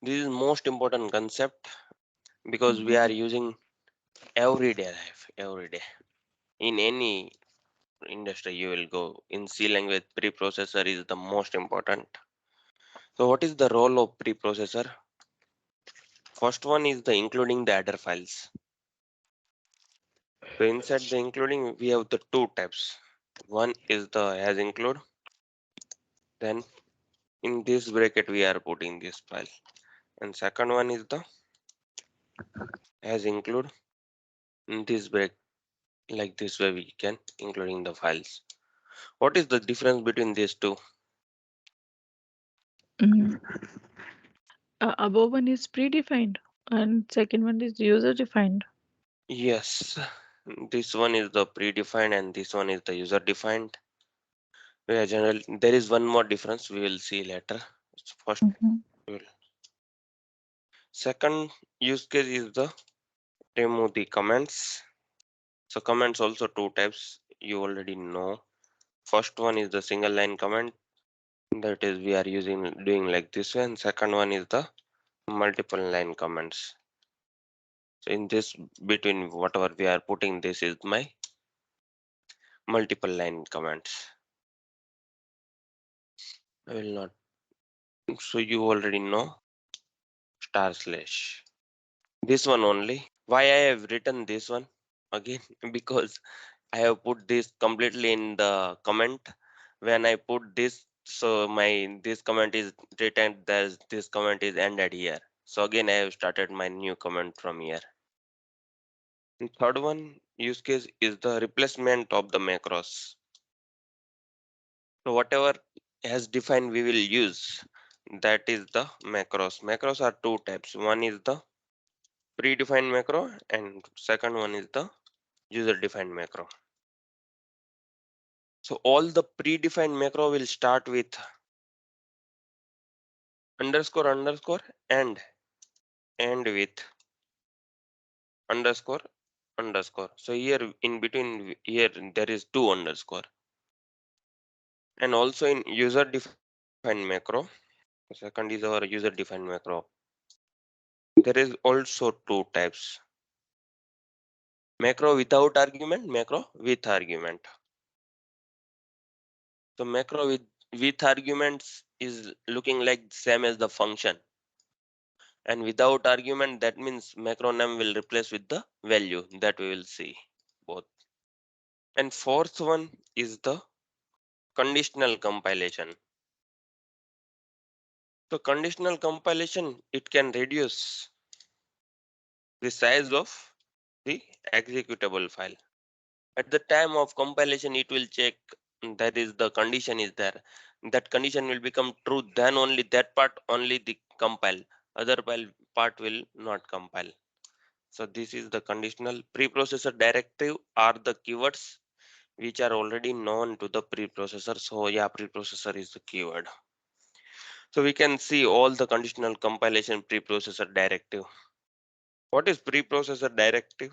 This is most important concept because we are using everyday life, every day. In any industry you will go, in C language preprocessor is the most important. So what is the role of preprocessor? First one is the including the header files. So inside the including we have the two types. One is the as include, then in this bracket we are putting this file, and second one is the as include in this break, like this way we can including the files. What is the difference between these two? Mm. Above one is predefined and second one is user defined. Yes, this one is the predefined and this one is the user defined. Yeah, general. There is one more difference we will see later. First, Mhm. we will- second use case is the remove the comments. So comments also two types you already know. First one is the single line comment, that is we are using doing like this way, and second one is the multiple line comments. So in this between whatever we are putting, this is my multiple line comments. I will not. So you already know star slash. This one only. Why I have written this one again? Because I have put this completely in the comment. When I put this, so my this comment is written as this comment is ended here. So again I have started my new comment from here. And third one use case is the replacement of the macros. So whatever has defined we will use, that is the macros. Macros are two types. One is the predefined macro and second one is the user defined macro. So all the predefined macro will start with underscore underscore and with underscore underscore. So here in between here there is two underscore. And also in user defined macro, second is our user defined macro. There is also two types. Macro without argument, macro with argument. So macro with arguments is looking like same as the function. And without argument, that means macro name will replace with the value, that we will see both. And fourth one is the conditional compilation. So conditional compilation, it can reduce the size of the executable file. At the time of compilation, it will check that is the condition is there. That condition will become true, then only that part only the compile. Other part will not compile. So this is the conditional. Preprocessor directive are the keywords which are already known to the preprocessor. So yeah, preprocessor is the keyword. So we can see all the conditional compilation preprocessor directive. What is preprocessor directive?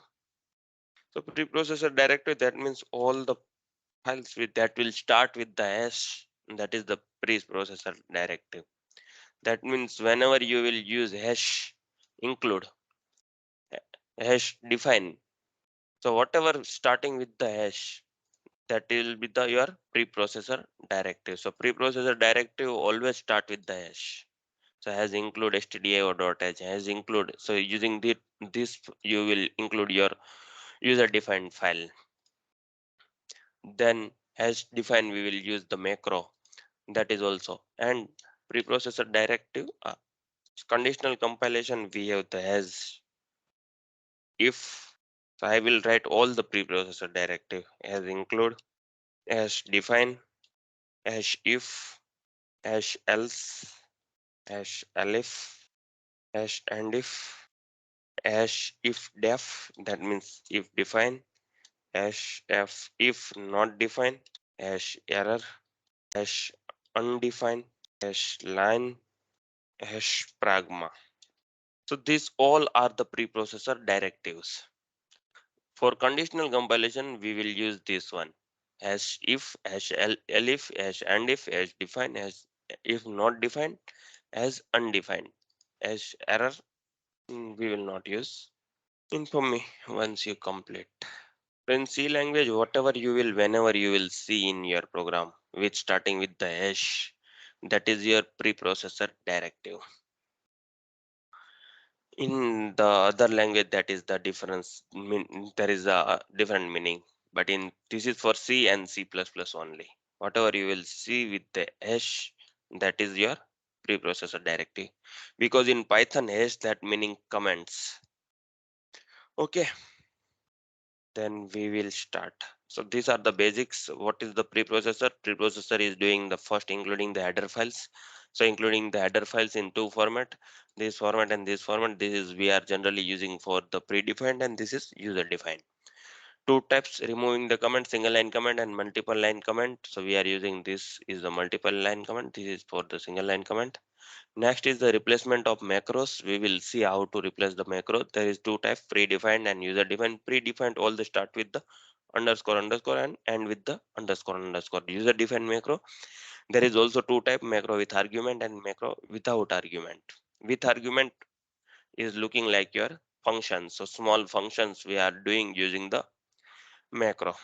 So preprocessor directive, that means all the files with that will start with the hash, that is the preprocessor directive. That means whenever you will use hash include, hash define. So whatever starting with the hash, that will be the your preprocessor directive. So preprocessor directive always start with the hash. So has include stdio dot h has include. So using this you will include your user defined file. Then has defined we will use the macro, that is also. And preprocessor directive conditional compilation we have the if. So I will write all the preprocessor directive as include, as define, as if, as else, as elif, as and as if def, that means if define, as if not define, as error, as undefined, as line, as pragma. So these all are the preprocessor directives. For conditional compilation, we will use this one as if, as elif, as and if, as defined, as if not defined, as undefined. hash error, we will not use. Inform me once you complete. In C language, whatever you will, whenever you will see in your program, with starting with the hash, that is your preprocessor directive. In the other language, that is the difference. There is a different meaning. But in this is for C and C++ only. Whatever you will see with the hash, that is your preprocessor directive. Because in Python, hash that meaning comments. Okay, then we will start. So these are the basics. What is the preprocessor? Preprocessor is doing the first, including the header files. So including the header files in two format, this format and this format. This is we are generally using for the predefined, and this is user defined. Two types: removing the comment, single line comment and multiple line comment. So we are using this is the multiple line comment. This is for the single line comment. Next is the replacement of macros. We will see how to replace the macro. There is two types: predefined and user defined. Predefined all the start with the underscore underscore and end with the underscore underscore. User defined macro. There is also two type: macro with argument and macro without argument. With argument is looking like your functions. So small functions we are doing using the macro.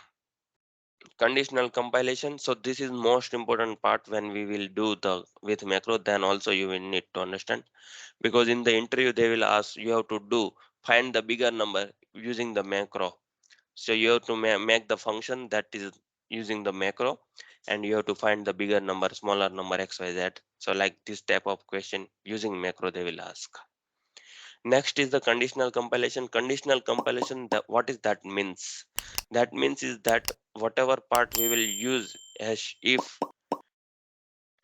Conditional compilation. So this is most important part when we will do the with macro. Then also you will need to understand, because in the interview they will ask you have to do find the bigger number using the macro. So you have to make the function that is using the macro, and you have to find the bigger number, smaller number, xyz. So like this type of question using macro they will ask. Next is the conditional compilation. Conditional compilation, that what is that means? That means is that whatever part we will use hash if,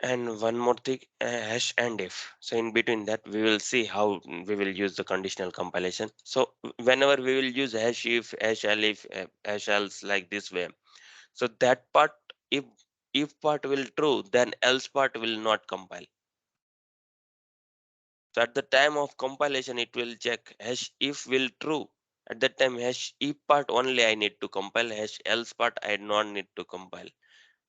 and one more thing, hash and if. So in between that we will see how we will use the conditional compilation. So whenever we will use hash if, hash elif, hash else, like this way. So that part, if part will true, then else part will not compile. So at the time of compilation it will check hash if will true. At that time hash if part only I need to compile, hash else part I not need to compile.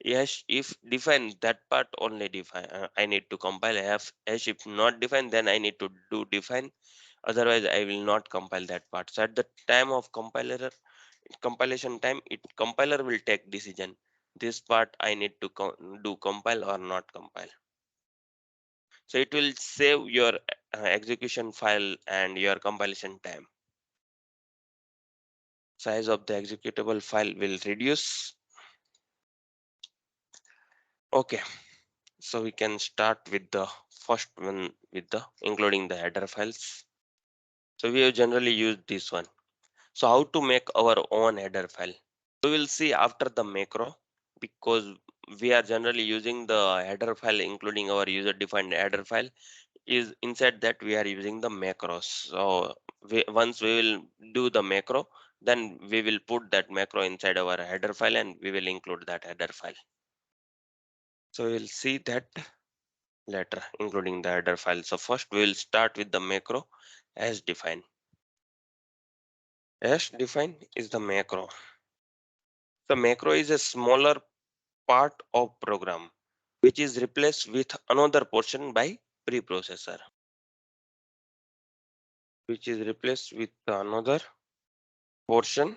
Yes, if define that part only define, I need to compile. Hash if not define, then I need to do define. Otherwise, I will not compile that part. So at the time of compilation time, it compiler will take decision. This part I need to do compile or not compile. So it will save your execution file and your compilation time. Size of the executable file will reduce. Okay. So we can start with the first one with the including the header files. So we have generally used this one. So how to make our own header file? We will see after the macro, because we are generally using the header file including our user defined header file is inside that we are using the macros. So once we will do the macro, then we will put that macro inside our header file and we will include that header file. So we'll see that later, including the header file. So first we will start with the macro as defined. As defined is the macro. The macro is a smaller part of program which is replaced with another portion by preprocessor, which is replaced with another portion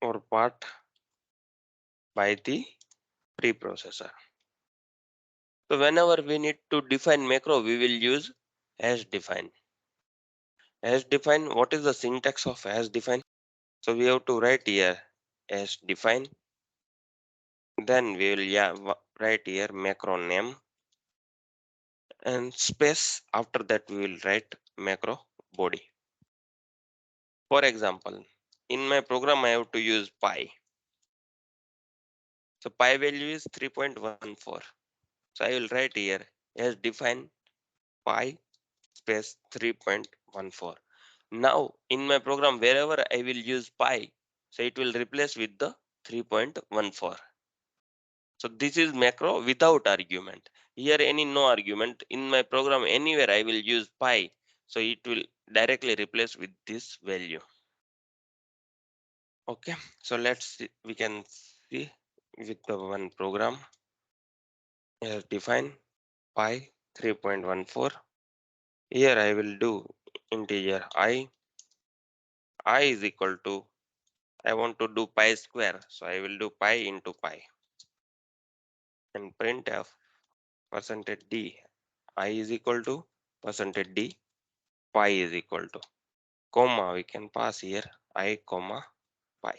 or part by the preprocessor. So whenever we need to define macro, we will use as define. As define, what is the syntax of as define? So we have to write here as define. Then we will write here macro name and space. After that we will write macro body. For example, in my program I have to use pi. So pi value is 3.14. So I will write here as define pi space 3.14. Now in my program wherever I will use pi, so it will replace with the 3.14. So this is macro without argument. Here any no argument. In my program anywhere I will use pi. So it will directly replace with this value. Okay, so let's see, we can see with the one program here define pi 3.14. Here I will do integer I is equal to, I want to do pi square, so I will do pi into pi, and printf percentage d, I is equal to percentage d, pi is equal to, comma we can pass here, I comma pi.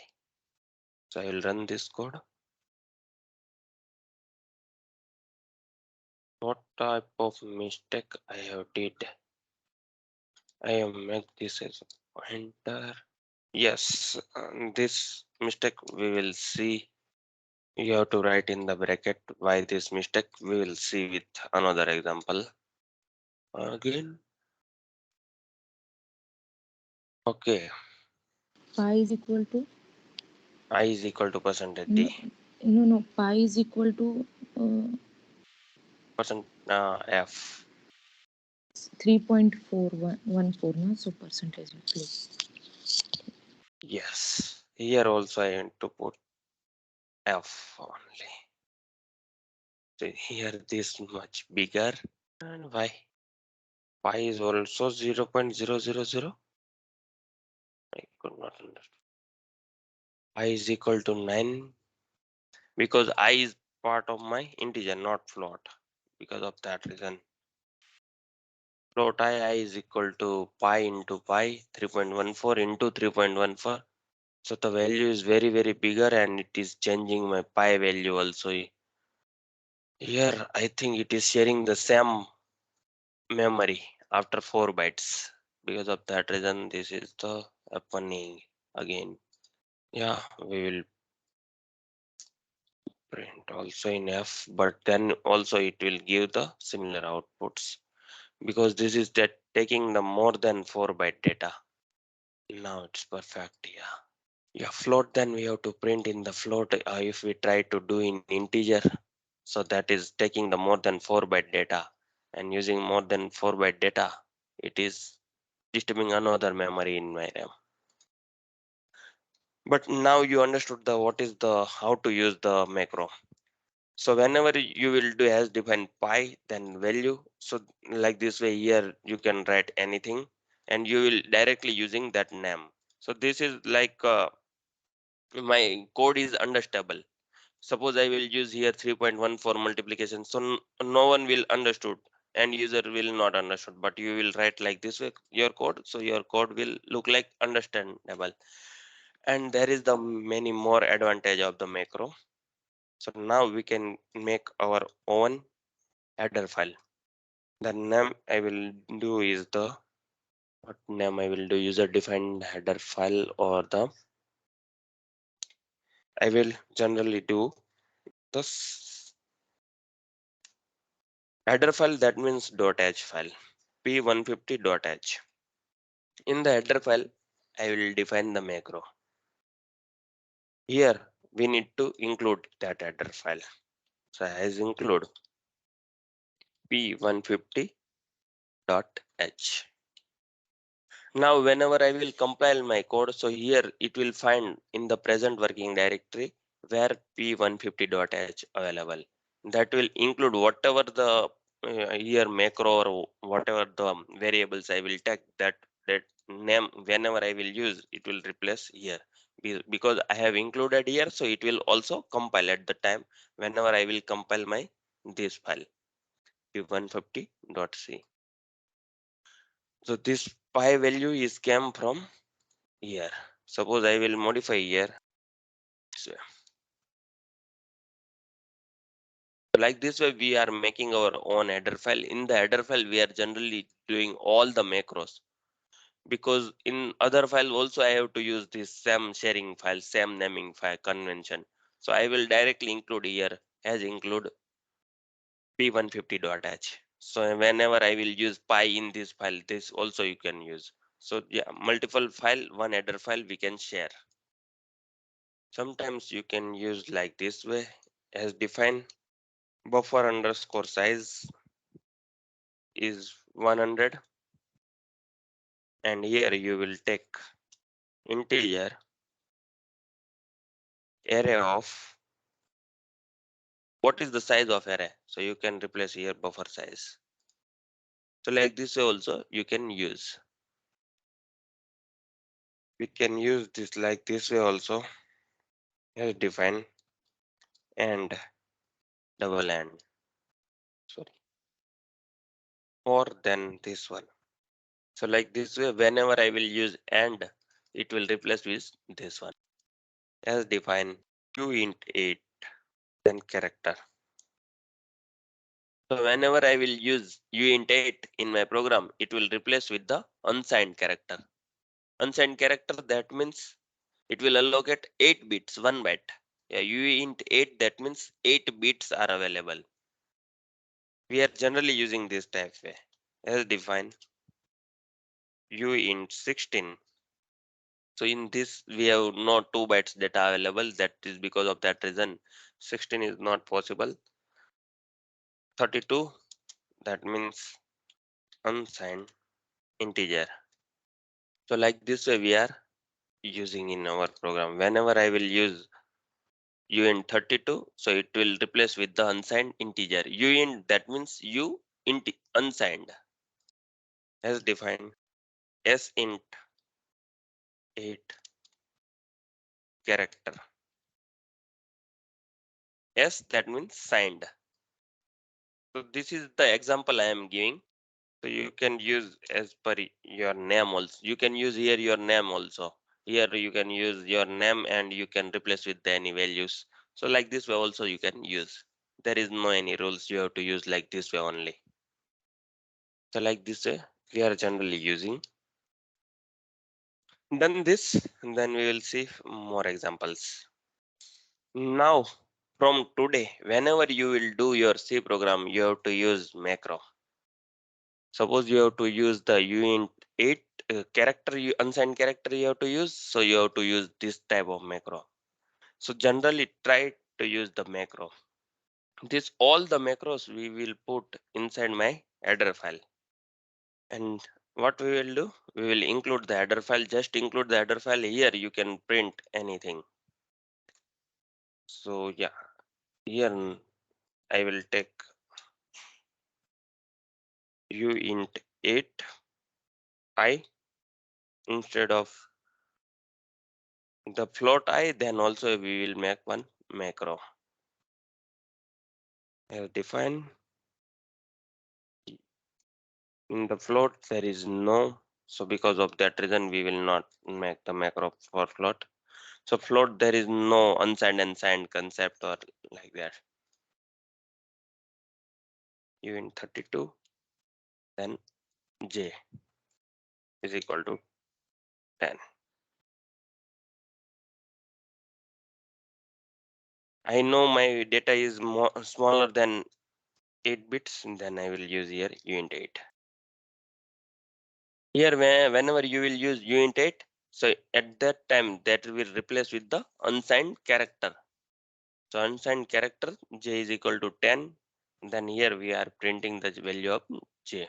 So I will run this code. What type of mistake I have did? I have make this as a pointer. Yes, this mistake we will see. You have to write in the bracket why this mistake. We will see with another example. Again, okay, Pi is equal to, I is equal to percentage no, d, no, pi is equal to percent f. 3.4114, no? So percentage please. Yes, here also I want to put f only. So here this much bigger, and why? Pi is also 0.000. I could not understand. I is equal to 9 because I is part of my integer, not float. Because of that reason, float I is equal to pi into pi, 3.14 into 3.14. So the value is very, very bigger, and it is changing my pi value also. Here, I think it is sharing the same memory after 4 bytes. Because of that reason, this is the happening again. Yeah, we will print also in F, but then also it will give the similar outputs because this is that taking the more than 4 byte data. Now it's perfect. Yeah, float, then we have to print in the float if we try to do in integer. So that is taking the more than 4 byte data, and using more than 4 byte data, it is disturbing another memory in my RAM. But now you understood the what is the how to use the macro. So whenever you will do as define pi, then value. So like this way here you can write anything, and you will directly using that name. So this is like my code is understandable. Suppose I will use here 3.1 for multiplication, so no one will understood and user will not understood. But you will write like this way your code, so your code will look like understandable. And there is the many more advantage of the macro. So now we can make our own header file. The name I will do is the what name I will do user defined header file, or the I will generally do this header file, that means .h file, p150.h. In the header file I will define the macro. Here we need to include that header file. So as include p150.h. Now whenever I will compile my code, so here it will find in the present working directory where p150.h available. That will include whatever the here macro or whatever the variables I will take, that name whenever I will use it will replace here. Because I have included here, so it will also compile at the time whenever I will compile my this file p150.c. So this pi value is came from here. Suppose I will modify here. So like this way we are making our own header file. In the header file we are generally doing all the macros, because in other file also I have to use this same sharing file, same naming file convention. So I will directly include here as include p150.h. So whenever I will use pi in this file, this also you can use. So yeah, multiple file, one header file we can share. Sometimes you can use like this way as define buffer underscore size is 100, and here you will take integer array of what is the size of array, so you can replace here buffer size. So like this way also you can use. We can use this like this way also, as define and double and, sorry, or then this one. So like this way, whenever I will use and, it will replace with this one, as define uint 8, then character. So whenever I will use uint 8 in my program, it will replace with the unsigned character. Unsigned character, that means it will allocate 8 bits, 1 byte. Yeah, uint 8, that means 8 bits are available. We are generally using this type way, as define uint 16. So in this we have no 2 bytes data available. That is because of that reason 16 is not possible. 32, that means unsigned integer. So like this way we are using in our program. Whenever I will use uint 32, so it will replace with the unsigned integer. Uint, that means u int unsigned, as defined s int 8 character. S, that means signed. So this is the example I am giving. So you can use as per your name also. You can use here your name also. Here you can use your name and you can replace with any values. So like this way also you can use. There is no any rules, you have to use like this way only. So like this way we are generally using. Then this, then we will see more examples. Now from today, whenever you will do your C program, you have to use macro. Suppose you have to use the uint 8 character, unsigned character you have to use, so you have to use this type of macro. So generally try to use the macro. This all the macros we will put inside my header file. And what we will do, we will include the header file. Just include the header file. Here you can print anything. So yeah, here I will take uint 8 I instead of the float I, then also we will make one macro. Define in the float there is no, so because of that reason we will not make the macro for float. So float there is no unsigned and signed concept or like that. Uint 32, then j is equal to 10. I know my data is more smaller than 8 bits, then I will use here uint 8. Here whenever you will use uint 8, so at that time that will replace with the unsigned character. So unsigned character j is equal to 10. Then here we are printing the value of j.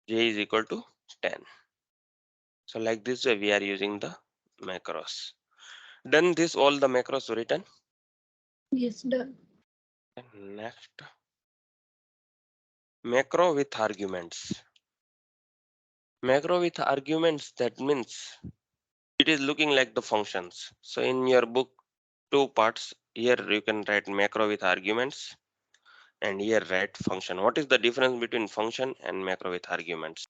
J is equal to 10. So like this way we are using the macros. Done this all the macros written. Yes, done. Next, macro with arguments. Macro with arguments, that means it is looking like the functions. So in your book, 2 parts. Here you can write macro with arguments and here write function. What is the difference between function and macro with arguments?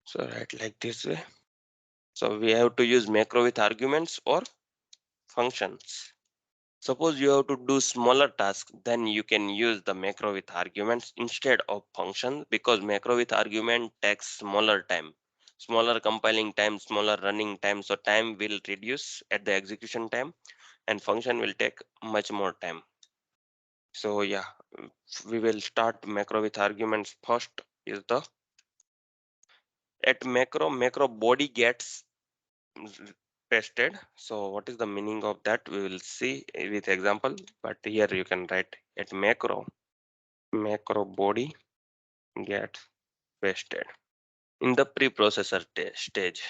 So write like this way. So we have to use macro with arguments or functions. Suppose you have to do smaller tasks, then you can use the macro with arguments instead of functions, because macro with argument takes smaller time, smaller compiling time, smaller running time. So time will reduce at the execution time and function will take much more time. So yeah, we will start macro with arguments. First is the at macro body gets pasted. So what is the meaning of that, we will see with example, but here you can write at macro body gets pasted in the preprocessor stage,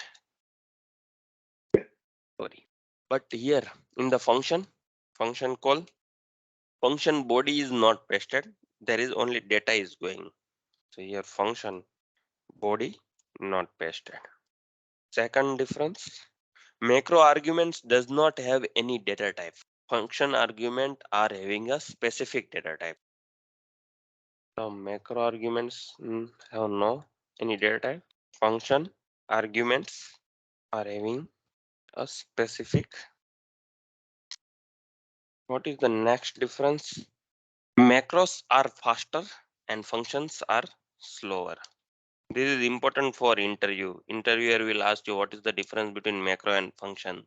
sorry. But here in the function call, function body is not pasted, there is only data is going. So here function body not pasted. Second difference, macro arguments does not have any data type. Function argument are having a specific data type. The macro arguments have no any data type. Function arguments are having a specific. What is the next difference? Macros are faster and functions are slower. This is important for interview. Interviewer will ask you what is the difference between macro and function.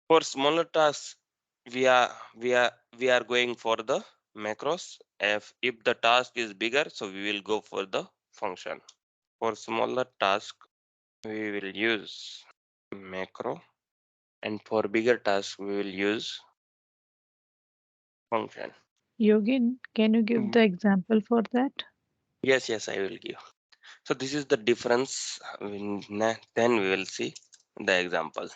For smaller tasks, we are going for the macros. If the task is bigger, so we will go for the function. For smaller task, we will use macro, and for bigger task, we will use function. Yogin, can you give Mm, the example for that? Yes, I will give. So this is the difference. Then we will see the example.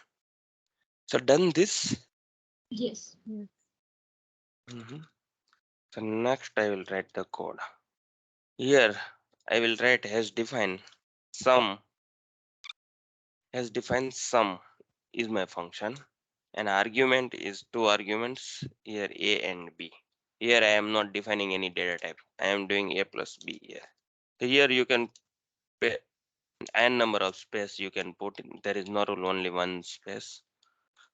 So done this. Yes. Yes. Mhm. So next I will write the code. Here I will write sum sum is my function, and argument is two arguments here, a and b. Here I am not defining any data type. I am doing a plus b here. So here you can pay n number of space you can put in. There is not only one space,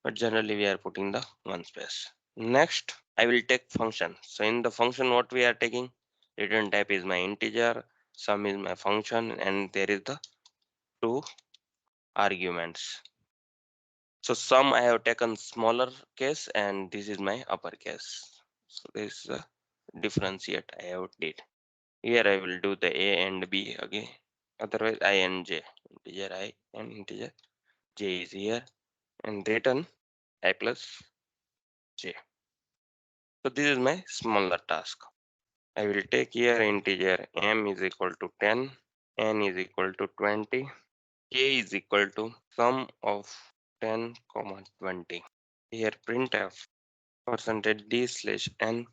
but generally we are putting the one space. Next, I will take function. So in the function, what we are taking, return type is my integer, sum is my function, and there is the two arguments. So sum I have taken smaller case, and this is my upper case. So this is the difference yet I have did. Here I will do the a and b again. Otherwise I and j, integer I and integer j is here, and return I plus j. So this is my smaller task. I will take here integer m is equal to 10, n is equal to 20, k is equal to sum of 10 comma 20. Here printf percentage d slash n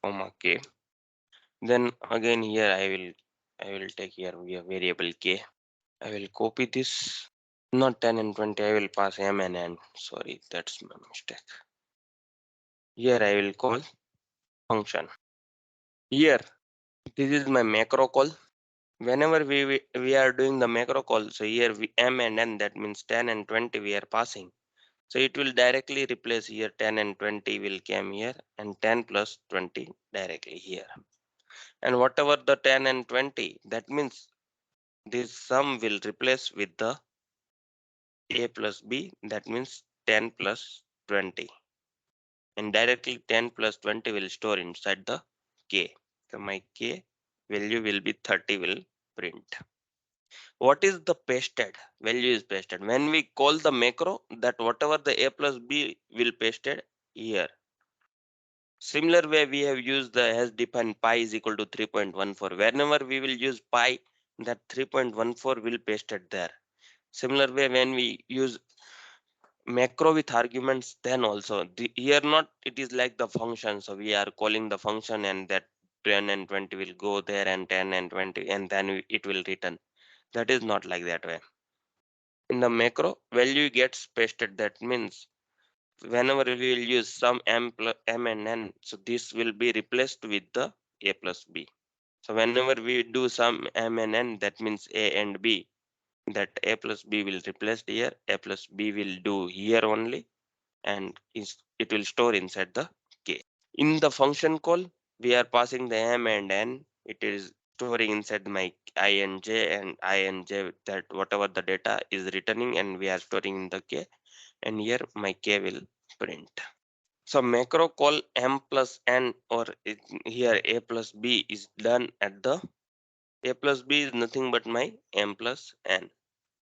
comma k. Then again here I will take here a variable k. I will copy this, not 10 and 20. I will pass m and n. Sorry, that's my mistake. Here I will call function. Here this is my macro call. Whenever we are doing the macro call, so here m and n, that means 10 and 20 we are passing. So it will directly replace here 10 and 20 will come here, and 10 plus 20 directly here. And whatever the 10 and 20, that means this sum will replace with the a plus b, that means 10 plus 20. And directly 10 plus 20 will store inside the k. So my k value will be 30 will print. What is the pasted value is pasted when we call the macro, that whatever the a plus b will pasted here. Similar way we have used the has defined pi is equal to 3.14. Whenever we will use pi, that 3.14 will pasted there. Similar way when we use macro with arguments, then also here not it is like the function, so we are calling the function and that 10 and 20 will go there, and 10 and 20, and then it will return. That is not like that way. In the macro, value gets pasted. That means whenever we will use some m and n, so this will be replaced with the a plus b. So whenever we do some m and n, that means a and b, that a plus b will replace here, a plus b will do here only, and it will store inside the k. In the function call, we are passing the m and n. It is storing inside my I and j, that whatever the data is returning, and we are storing in the k, and here my k will print. So macro call m plus n, or here a plus b is done at the a plus b is nothing but my m plus n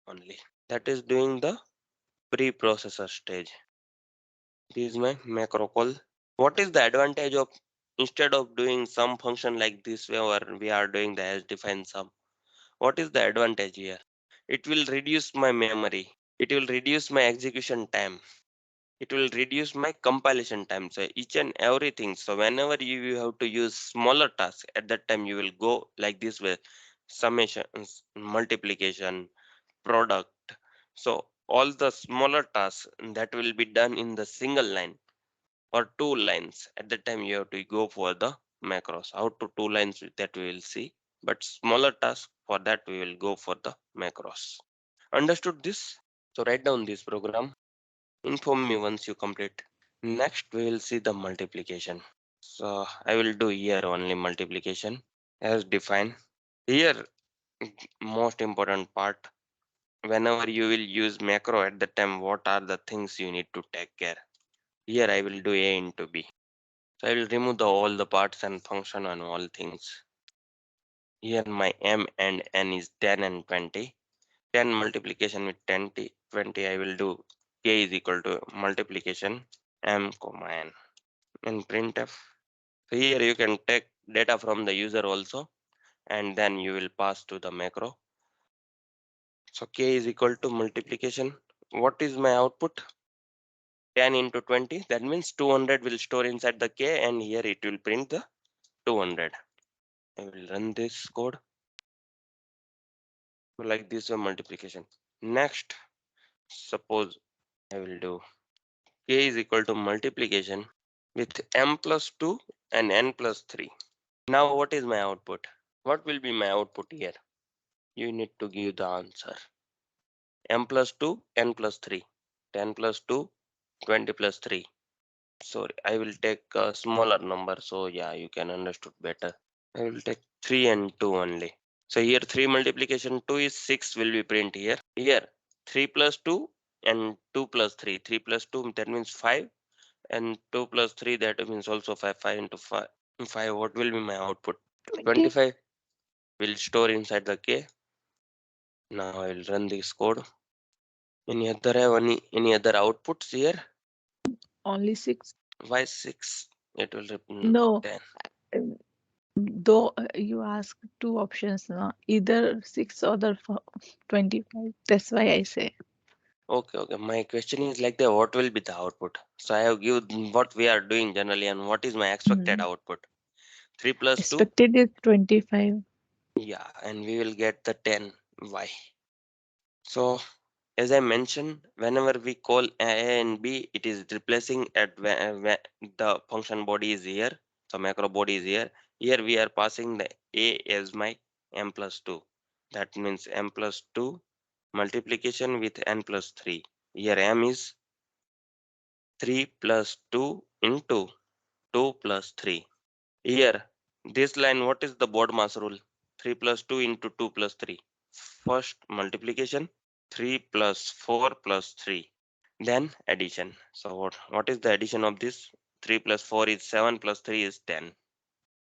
only. That is doing the pre-processor stage. This is my macro call. What is the advantage of, instead of doing some function like this way, or we are doing the as defined sum? What is the advantage here? It will reduce my memory. It will reduce my execution time. it will reduce my compilation time. So each and everything. So whenever you have to use smaller tasks, at that time you will go like this way: summation, multiplication, product. So all the smaller tasks that will be done in the single line or two lines. At that time you have to go for the macros. How to two lines, that we will see. But smaller tasks, for that we will go for the macros. Understood this? So write down this program. Inform me once you complete. Next, we will see the multiplication. So I will do here only multiplication as defined. Here, most important part. Whenever you will use macro at the time, what are the things you need to take care? Here I will do a into b. So I will remove all the parts and function and all things. Here my m and n is 10 and 20. 10 multiplication with 20, I will do k is equal to multiplication m comma n in printf. So here you can take data from the user also, and then you will pass to the macro. So k is equal to multiplication. What is my output? 10 into 20. That means 200 will store inside the k, and here it will print the 200. I will run this code like this way multiplication. Next, suppose I will do k is equal to multiplication with m plus 2 and n plus 3. Now what is my output? What will be my output here? You need to give the answer. M plus 2, n plus 3. 10 plus 2, 20 plus 3. Sorry, I will take a smaller number, so yeah, you can understood better. I will take 3 and 2 only. So here 3 multiplication 2 is 6 will be print here. Here 3 plus 2 and 2 plus 3. 3 plus 2, that means 5, and 2 plus 3, that means also 5. 5 into 5. 5, what will be my output? 20. 25 will store inside the k. Now I will run this code. Any other outputs here? Only 6. Why 6? It will No, 10. um, though you ask two options now, either 6 or the 25. That's why I say Okay. My question is like the what will be the output? So I have given what we are doing generally and what is my expected mm, output. 3 plus 2? expected is 25. Yeah, and we will get the 10. Why? So as I mentioned, whenever we call A and B, it is replacing at when the function body is here. So macro body is here. Here we are passing the A as my m plus 2. That means m plus 2 multiplication with n plus 3. Here m is 3 plus 2 into 2 plus 3. Here, this line, what is the BODMAS rule? 3 plus 2 into 2 plus 3. First multiplication, 3 plus 4 plus 3. Then addition. So what is the addition of this? 3 plus 4 is 7 plus 3 is 10.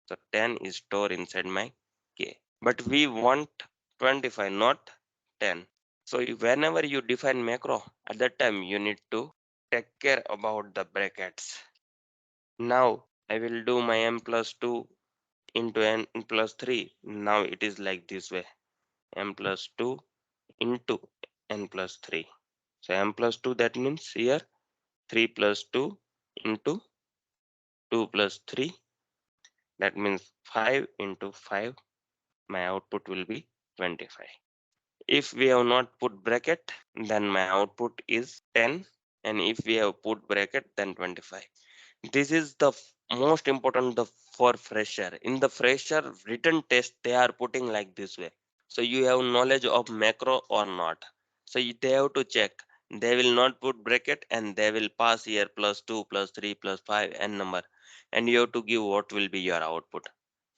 So 10 is stored inside my K. But we want 25, not 10. So whenever you define macro, at that time you need to take care about the brackets. Now I will do my m plus 2 into n plus 3. Now it is like this way: m plus 2 into n plus 3. So m plus 2, that means here 3 plus 2 into 2 plus 3, that means 5 into 5. My output will be 25. If we have not put bracket, then my output is 10, and if we have put bracket, then 25. This is the most important for fresher. In the fresher written test, they are putting like this way. So you have knowledge of macro or not. So they have to check. They will not put bracket and they will pass here plus 2 plus 3 plus 5 n number, and you have to give what will be your output.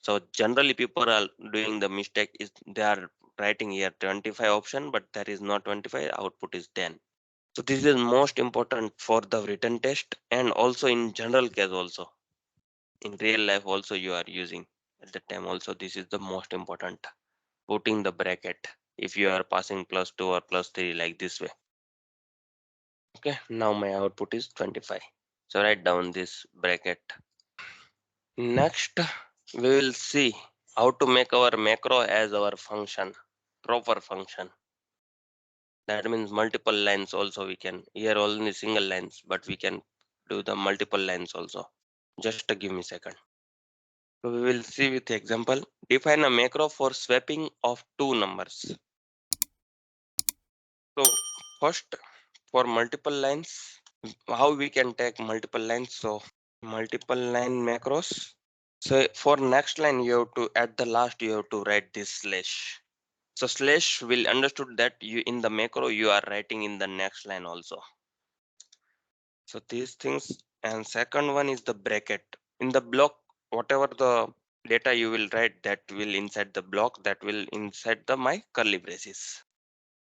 So generally people are doing the mistake is they are writing here 25 option, but that is not 25. Output is 10. So this is most important for the written test, and also in general case also. In real life also you are using at the time also, this is the most important. Putting the bracket if you are passing plus 2 or plus 3 like this way. Okay, now my output is 25. So write down this bracket. Next, we will see how to make our macro as our function, proper function. That means multiple lines also we can. Here only single lines, but we can do the multiple lines also. Just give me a second. So we will see with example. Define a macro for swapping of two numbers. So first, for multiple lines, how we can take multiple lines? So multiple line macros. So for next line, you have to at the last you have to write this slash. So slash will understood that you in the macro you are writing in the next line also. So these things, and second one is the bracket. In the block, whatever the data you will write, that will inside the block, that will inside the my curly braces.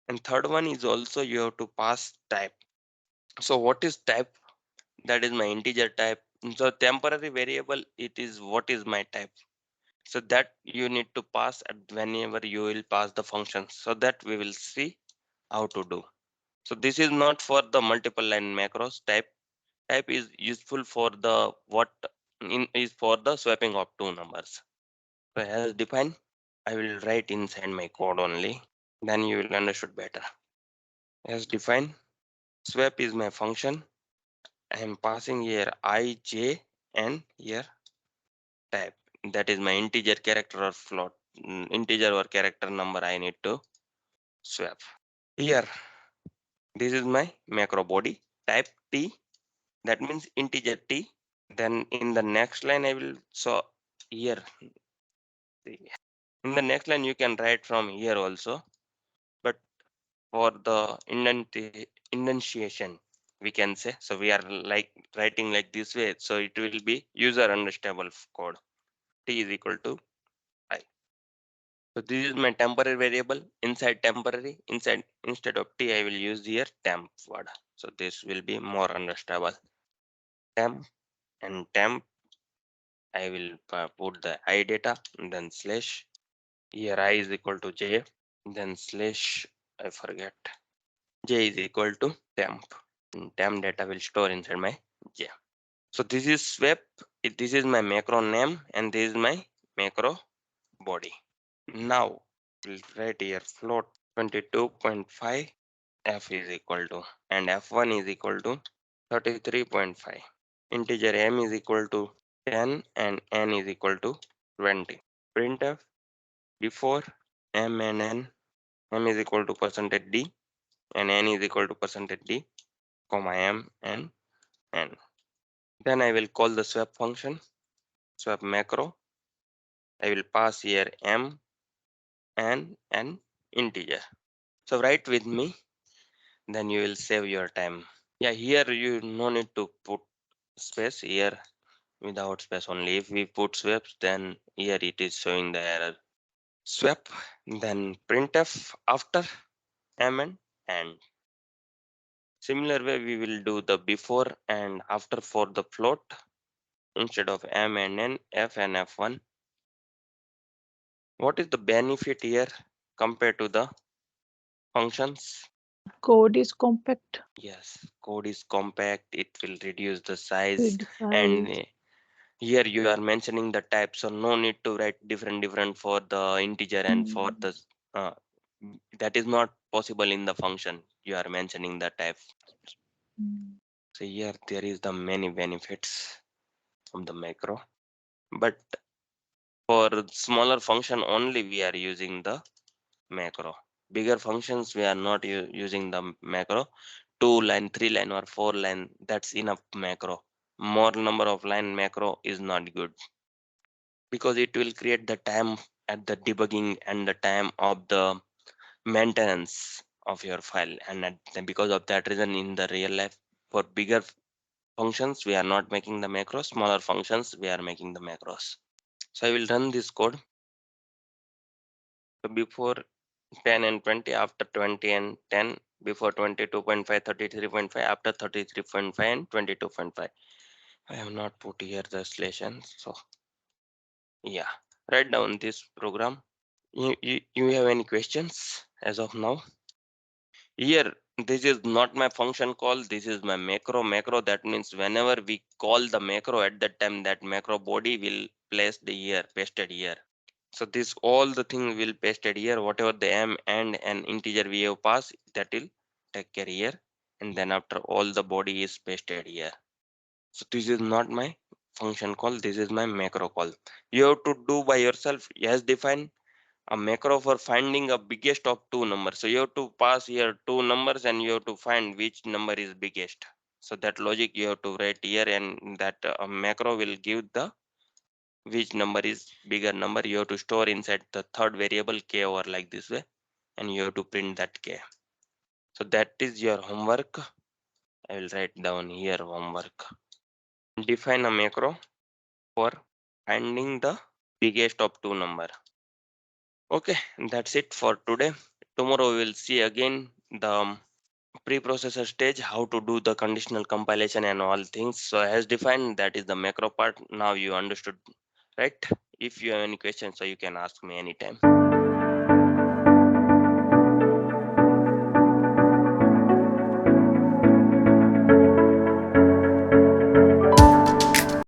And third one is also you have to pass type. So what is type? That is my integer type. So temporary variable, it is what is my type. So that you need to pass at whenever you will pass the function. So that we will see how to do. So this is not for the multiple line macros. Type is useful for the what is for the swapping of two numbers. So as defined, I will write inside my code only. Then you will understood better. As defined, swap is my function. I am passing here I, J, and here type. That is my integer character or float. Integer or character number I need to swap. Here, this is my macro body. Type T. That means integer T. Then in the next line I will so here in the next line you can write from here also, but for the indentation we can say, so we are like writing like this way, so it will be user understandable code. T is equal to I. So this is my temporary variable. Inside temporary, inside instead of T I will use here temp word, so this will be more understandable. Temp, and temp I will put the I data, and then slash. Here I is equal to j, then slash, I forget, j is equal to temp. And temp data will store inside my j. So this is swap. This is my macro name, and this is my macro body. Now we'll write here float 22.5 f is equal to, and f1 is equal to 33.5. Integer m is equal to 10 and n is equal to 20. Printf before m and n, m is equal to percentage d and n is equal to percentage d, comma m and n. Then I will call the swap function, swap macro. I will pass here m and n integer. So write with me, then you will save your time. Yeah, here you no need to put space here, without space only. If we put swaps, then here it is showing the error. Swap, then printf after m and n. Similar way we will do the before and after for the float. Instead of m and n, f and f1. What is the benefit here compared to the functions? Code is compact Yes, code is compact, it will reduce the size, with and size. here you are mentioning the type, so no need to write different for the integer and for Mm. the uh, that is not possible in the function you are mentioning the type. Mm. So here there is the many benefits of the macro, but for smaller function only we are using the macro. Bigger functions we are not using the macro. 2 line, 3 line or 4 line, that's enough macro. More number of line macro is not good, because it will create the time at the debugging and the time of the maintenance of your file, and because of that reason in the real life, for bigger functions we are not making the macros, smaller functions we are making the macros. So I will run this code. So before 10 and 20, after 20 and 10, before 22.5, 33.5, after 33.5 and 22.5. I have not put here the slation, so yeah, write down this program. You have any questions as of now? Here, this is not my function call, this is my macro. Macro, that means whenever we call the macro, at that time that macro body will placed here, pasted here. So this all the thing will pasted here, whatever the m and an integer we have passed, that will take care here, and then after all the body is pasted here. So this is not my function call, this is my macro call. You have to do by yourself. Yes, define a macro for finding a biggest of two numbers. So you have to pass here two numbers and you have to find which number is biggest. So that logic you have to write here, and that macro will give the which number is bigger number. You have to store inside the third variable k over like this way, and you have to print that k. So that is your homework. I will write down here homework. Define a macro for finding the biggest of two number. Okay, that's it for today. Tomorrow we will see again the preprocessor stage, how to do the conditional compilation and all things. So as defined, that is the macro part. Now you understood, right? If you have any questions, so you can ask me anytime.